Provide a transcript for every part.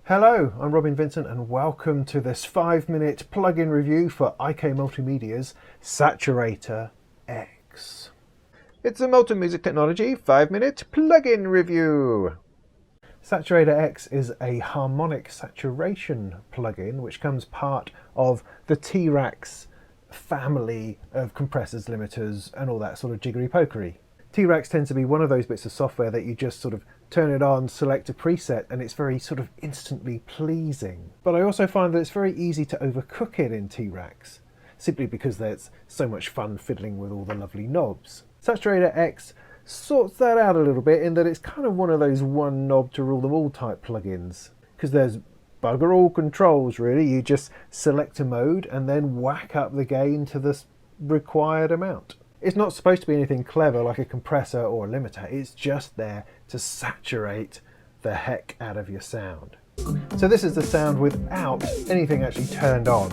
Hello, I'm Robin Vincent and welcome to this 5-minute plugin review for IK Multimedia's Saturator X. It's a multi-music technology 5-minute plugin review. Saturator X is a harmonic saturation plugin which comes part of the T-Racks family of compressors, limiters and all that sort of jiggery-pokery. T-Racks tends to be one of those bits of software that you just sort of turn it on, select a preset, and it's very sort of instantly pleasing. But I also find that it's very easy to overcook it in T-Racks, simply because there's so much fun fiddling with all the lovely knobs. Saturator X sorts that out a little bit in that it's kind of one of those one knob to rule them all type plugins, because there's bugger all controls really. You just select a mode and then whack up the gain to the required amount. It's not supposed to be anything clever like a compressor or a limiter, it's just there to saturate the heck out of your sound. So this is the sound without anything actually turned on.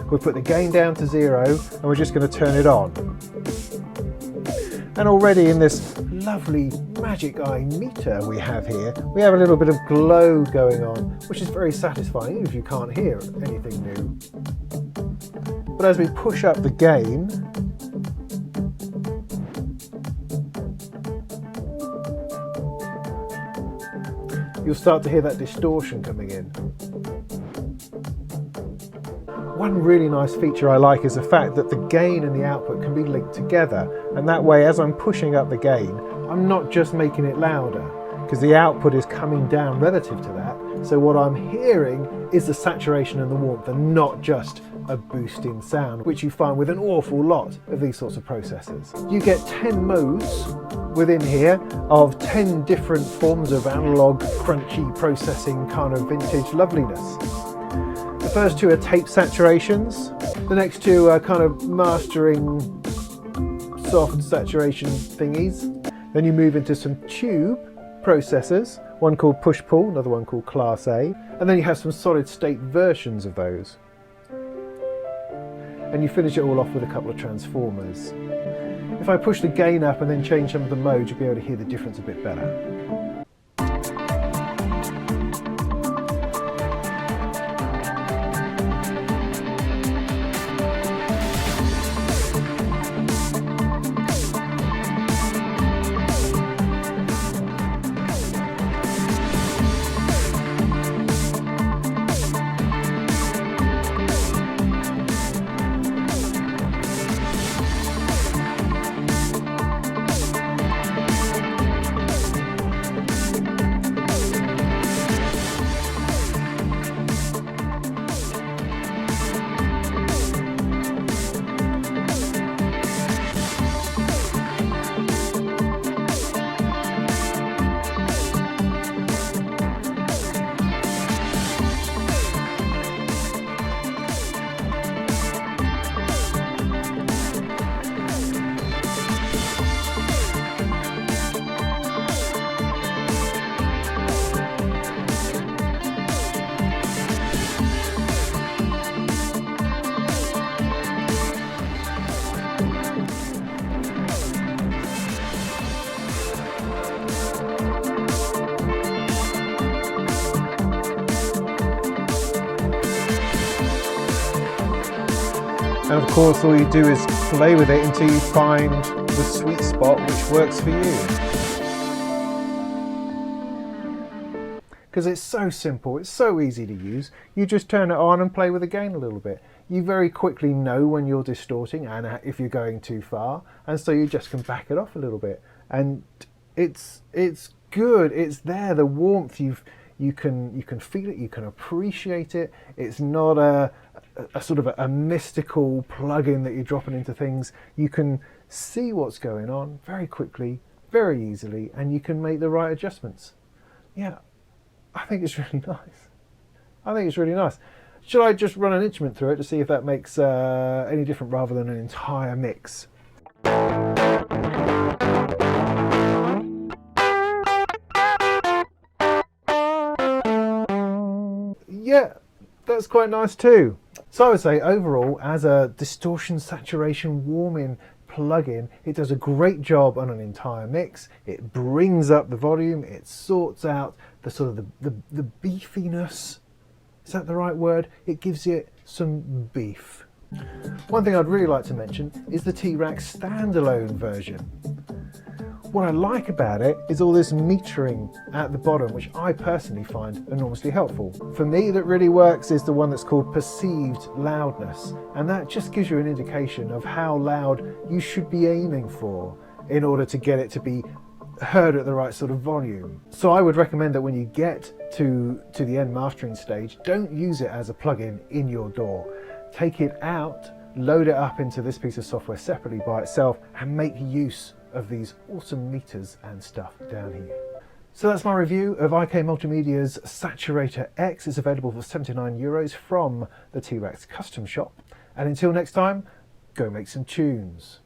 We'll put the gain down to 0 and we're just going to turn it on. And already in this lovely magic eye meter we have here, we have a little bit of glow going on, which is very satisfying even if you can't hear anything new. But as we push up the gain, you'll start to hear that distortion coming in. One really nice feature I like is the fact that the gain and the output can be linked together, and that way as I'm pushing up the gain, I'm not just making it louder, because the output is coming down relative to that, so what I'm hearing is the saturation and the warmth and not just a boost in sound, which you find with an awful lot of these sorts of processors. You get 10 modes within here of 10 different forms of analog crunchy processing kind of vintage loveliness. The first two are tape saturations, the next two are kind of mastering soft saturation thingies. Then you move into some tube processors, one called push-pull, another one called class A, and then you have some solid state versions of those. And you finish it all off with a couple of transformers. If I push the gain up and then change some of the modes, you'll be able to hear the difference a bit better. And of course all you do is play with it until you find the sweet spot which works for you. Because it's so simple, it's so easy to use. You just turn it on and play with the gain a little bit. You very quickly know when you're distorting and if you're going too far, and so you just can back it off a little bit. And it's good, it's there, the warmth, you can feel it, you can appreciate it. It's not a sort of a mystical plug-in that you're dropping into things. You can see what's going on very quickly, very easily, and you can make the right adjustments. Yeah, I think it's really nice. I think it's really nice. Should I just run an instrument through it to see if that makes any different rather than an entire mix? Yeah, that's quite nice too. So I would say overall, as a distortion, saturation, warming plugin, it does a great job on an entire mix. It brings up the volume, it sorts out the sort of the beefiness. Is that the right word? It gives it some beef. One thing I'd really like to mention is the T-Racks standalone version. What I like about it is all this metering at the bottom, which I personally find enormously helpful. For me, that really works is the one that's called perceived loudness, and that just gives you an indication of how loud you should be aiming for in order to get it to be heard at the right sort of volume. So I would recommend that when you get to the end mastering stage, don't use it as a plugin in your DAW. Take it out, load it up into this piece of software separately by itself, and make use of these awesome meters and stuff down here. So that's my review of IK Multimedia's Saturator X. It's available for €79 from the T-Racks custom shop. And until next time, go make some tunes.